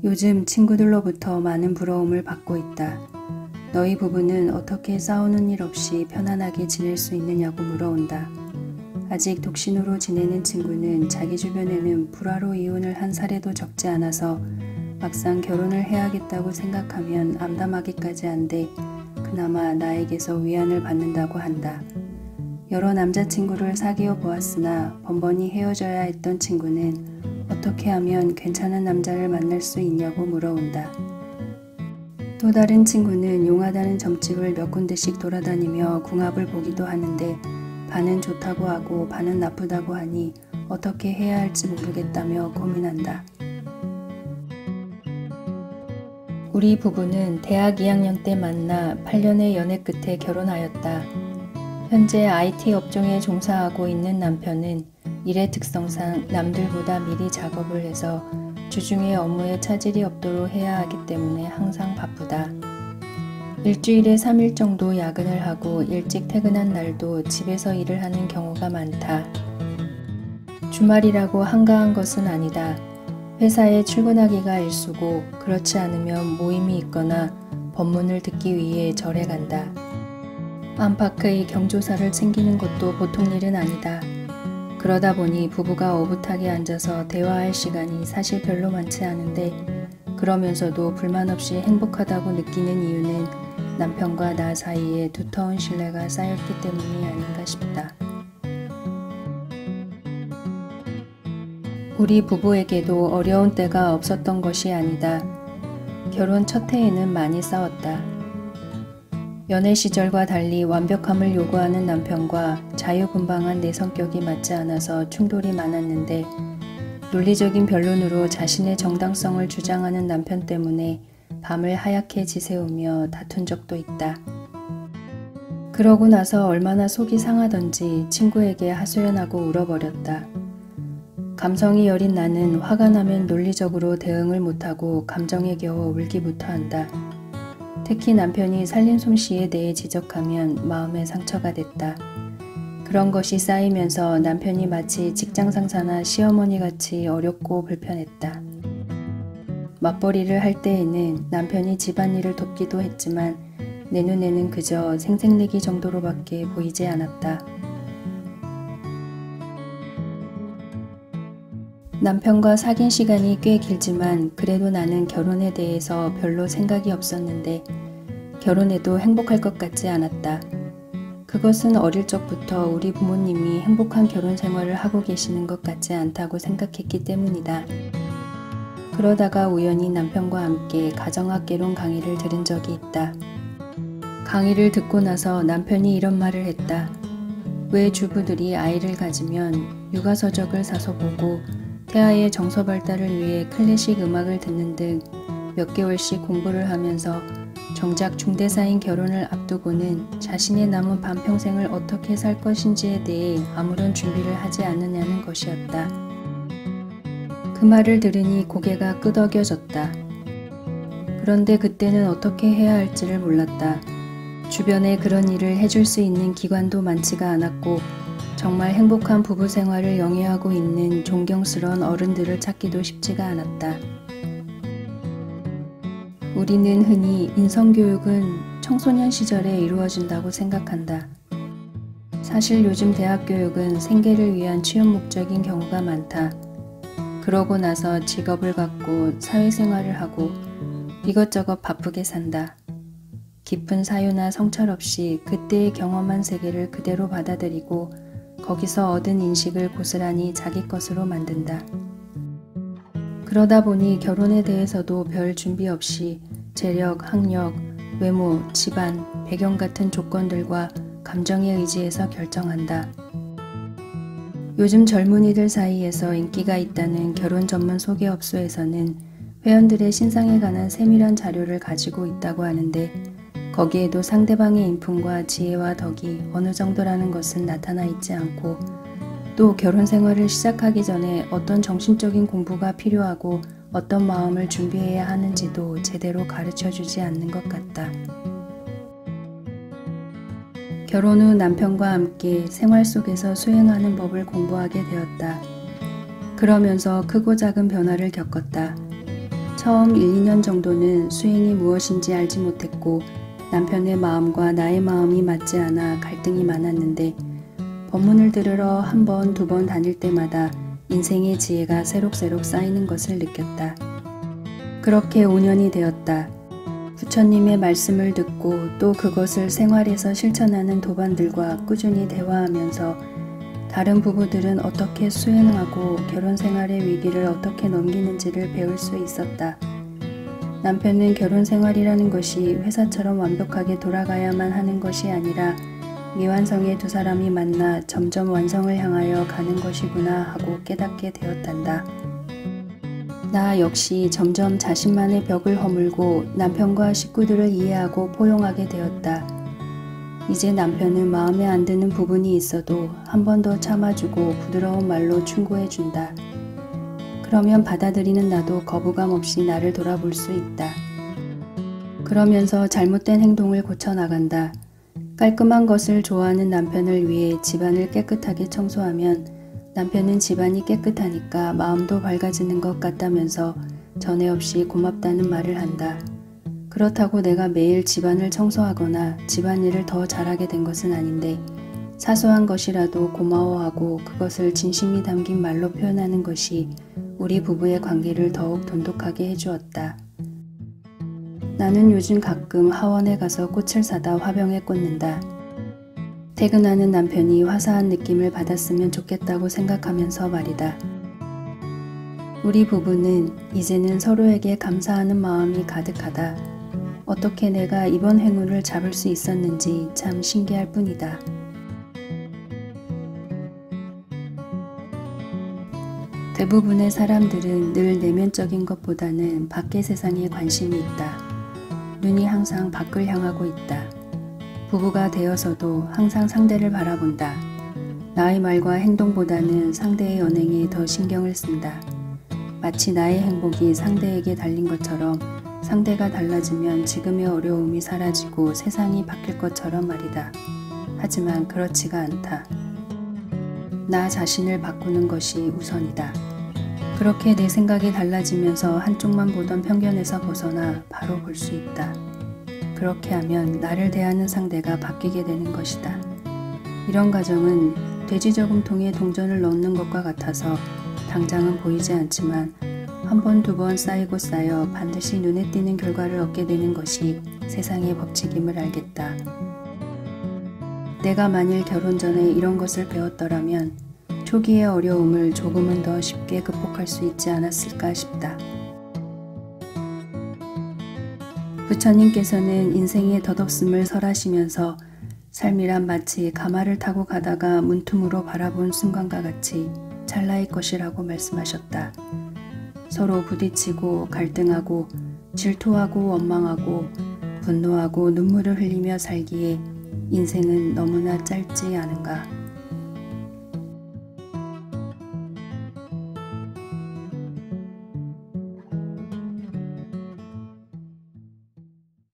요즘 친구들로부터 많은 부러움을 받고 있다. 너희 부부는 어떻게 싸우는 일 없이 편안하게 지낼 수 있느냐고 물어온다. 아직 독신으로 지내는 친구는 자기 주변에는 불화로 이혼을 한 사례도 적지 않아서 막상 결혼을 해야겠다고 생각하면 암담하기까지 한데 그나마 나에게서 위안을 받는다고 한다. 여러 남자친구를 사귀어 보았으나 번번이 헤어져야 했던 친구는 어떻게 하면 괜찮은 남자를 만날 수 있냐고 물어온다. 또 다른 친구는 용하다는 점집을 몇 군데씩 돌아다니며 궁합을 보기도 하는데 반은 좋다고 하고 반은 나쁘다고 하니 어떻게 해야 할지 모르겠다며 고민한다. 우리 부부는 대학 2학년 때 만나 8년의 연애 끝에 결혼하였다. 현재 IT 업종에 종사하고 있는 남편은 일의 특성상 남들보다 미리 작업을 해서 주중에 업무에 차질이 없도록 해야 하기 때문에 항상 바쁘다. 일주일에 3일 정도 야근을 하고 일찍 퇴근한 날도 집에서 일을 하는 경우가 많다. 주말이라고 한가한 것은 아니다. 회사에 출근하기가 일수고 그렇지 않으면 모임이 있거나 법문을 듣기 위해 절에 간다. 안팎의 경조사를 챙기는 것도 보통 일은 아니다. 그러다 보니 부부가 오붓하게 앉아서 대화할 시간이 사실 별로 많지 않은데 그러면서도 불만 없이 행복하다고 느끼는 이유는 남편과 나 사이에 두터운 신뢰가 쌓였기 때문이 아닌가 싶다. 우리 부부에게도 어려운 때가 없었던 것이 아니다. 결혼 첫 해에는 많이 싸웠다. 연애 시절과 달리 완벽함을 요구하는 남편과 자유분방한 내 성격이 맞지 않아서 충돌이 많았는데 논리적인 변론으로 자신의 정당성을 주장하는 남편 때문에 밤을 하얗게 지새우며 다툰 적도 있다. 그러고 나서 얼마나 속이 상하던지 친구에게 하소연하고 울어버렸다. 감성이 여린 나는 화가 나면 논리적으로 대응을 못하고 감정에 겨워 울기부터 한다. 특히 남편이 살림 솜씨에 대해 지적하면 마음에 상처가 됐다. 그런 것이 쌓이면서 남편이 마치 직장 상사나 시어머니 같이 어렵고 불편했다. 맞벌이를 할 때에는 남편이 집안일을 돕기도 했지만 내 눈에는 그저 생색내기 정도로밖에 보이지 않았다. 남편과 사귄 시간이 꽤 길지만 그래도 나는 결혼에 대해서 별로 생각이 없었는데 결혼해도 행복할 것 같지 않았다. 그것은 어릴 적부터 우리 부모님이 행복한 결혼 생활을 하고 계시는 것 같지 않다고 생각했기 때문이다. 그러다가 우연히 남편과 함께 가정학개론 강의를 들은 적이 있다. 강의를 듣고 나서 남편이 이런 말을 했다. 왜 주부들이 아이를 가지면 육아서적을 사서 보고 태아의 정서 발달을 위해 클래식 음악을 듣는 등 몇 개월씩 공부를 하면서 정작 중대사인 결혼을 앞두고는 자신의 남은 반평생을 어떻게 살 것인지에 대해 아무런 준비를 하지 않느냐는 것이었다. 그 말을 들으니 고개가 끄덕여졌다. 그런데 그때는 어떻게 해야 할지를 몰랐다. 주변에 그런 일을 해줄 수 있는 기관도 많지가 않았고 정말 행복한 부부 생활을 영위하고 있는 존경스러운 어른들을 찾기도 쉽지가 않았다. 우리는 흔히 인성교육은 청소년 시절에 이루어진다고 생각한다. 사실 요즘 대학 교육은 생계를 위한 취업 목적인 경우가 많다. 그러고 나서 직업을 갖고 사회생활을 하고 이것저것 바쁘게 산다. 깊은 사유나 성찰 없이 그때의 경험한 세계를 그대로 받아들이고 거기서 얻은 인식을 고스란히 자기 것으로 만든다. 그러다 보니 결혼에 대해서도 별 준비 없이 재력, 학력, 외모, 집안, 배경 같은 조건들과 감정에 의지해서 결정한다. 요즘 젊은이들 사이에서 인기가 있다는 결혼 전문 소개업소에서는 회원들의 신상에 관한 세밀한 자료를 가지고 있다고 하는데 거기에도 상대방의 인품과 지혜와 덕이 어느 정도라는 것은 나타나 있지 않고 또 결혼 생활을 시작하기 전에 어떤 정신적인 공부가 필요하고 어떤 마음을 준비해야 하는지도 제대로 가르쳐주지 않는 것 같다. 결혼 후 남편과 함께 생활 속에서 수행하는 법을 공부하게 되었다. 그러면서 크고 작은 변화를 겪었다. 처음 1, 2년 정도는 수행이 무엇인지 알지 못했고 남편의 마음과 나의 마음이 맞지 않아 갈등이 많았는데 법문을 들으러 한 번, 두 번 다닐 때마다 인생의 지혜가 새록새록 쌓이는 것을 느꼈다. 그렇게 5년이 되었다. 부처님의 말씀을 듣고 또 그것을 생활에서 실천하는 도반들과 꾸준히 대화하면서 다른 부부들은 어떻게 수행하고 결혼 생활의 위기를 어떻게 넘기는지를 배울 수 있었다. 남편은 결혼 생활이라는 것이 회사처럼 완벽하게 돌아가야만 하는 것이 아니라 미완성의 두 사람이 만나 점점 완성을 향하여 가는 것이구나 하고 깨닫게 되었단다. 나 역시 점점 자신만의 벽을 허물고 남편과 식구들을 이해하고 포용하게 되었다. 이제 남편은 마음에 안 드는 부분이 있어도 한 번 더 참아주고 부드러운 말로 충고해준다. 그러면 받아들이는 나도 거부감 없이 나를 돌아볼 수 있다. 그러면서 잘못된 행동을 고쳐나간다. 깔끔한 것을 좋아하는 남편을 위해 집안을 깨끗하게 청소하면 남편은 집안이 깨끗하니까 마음도 밝아지는 것 같다면서 전에 없이 고맙다는 말을 한다. 그렇다고 내가 매일 집안을 청소하거나 집안일을 더 잘하게 된 것은 아닌데 사소한 것이라도 고마워하고 그것을 진심이 담긴 말로 표현하는 것이 우리 부부의 관계를 더욱 돈독하게 해주었다. 나는 요즘 가끔 하원에 가서 꽃을 사다 화병에 꽂는다. 퇴근하는 남편이 화사한 느낌을 받았으면 좋겠다고 생각하면서 말이다. 우리 부부는 이제는 서로에게 감사하는 마음이 가득하다. 어떻게 내가 이번 행운을 잡을 수 있었는지 참 신기할 뿐이다. 대부분의 사람들은 늘 내면적인 것보다는 밖의 세상에 관심이 있다. 눈이 항상 밖을 향하고 있다. 부부가 되어서도 항상 상대를 바라본다. 나의 말과 행동보다는 상대의 언행에 더 신경을 쓴다. 마치 나의 행복이 상대에게 달린 것처럼 상대가 달라지면 지금의 어려움이 사라지고 세상이 바뀔 것처럼 말이다. 하지만 그렇지가 않다. 나 자신을 바꾸는 것이 우선이다. 그렇게 내 생각이 달라지면서 한쪽만 보던 편견에서 벗어나 바로 볼 수 있다. 그렇게 하면 나를 대하는 상대가 바뀌게 되는 것이다. 이런 과정은 돼지저금통에 동전을 넣는 것과 같아서 당장은 보이지 않지만 한 번, 두 번 쌓이고 쌓여 반드시 눈에 띄는 결과를 얻게 되는 것이 세상의 법칙임을 알겠다. 내가 만일 결혼 전에 이런 것을 배웠더라면 초기의 어려움을 조금은 더 쉽게 극복할 수 있지 않았을까 싶다. 부처님께서는 인생의 덧없음을 설하시면서 삶이란 마치 가마를 타고 가다가 문틈으로 바라본 순간과 같이 찰나의 것이라고 말씀하셨다. 서로 부딪히고 갈등하고 질투하고 원망하고 분노하고 눈물을 흘리며 살기에 인생은 너무나 짧지 않은가.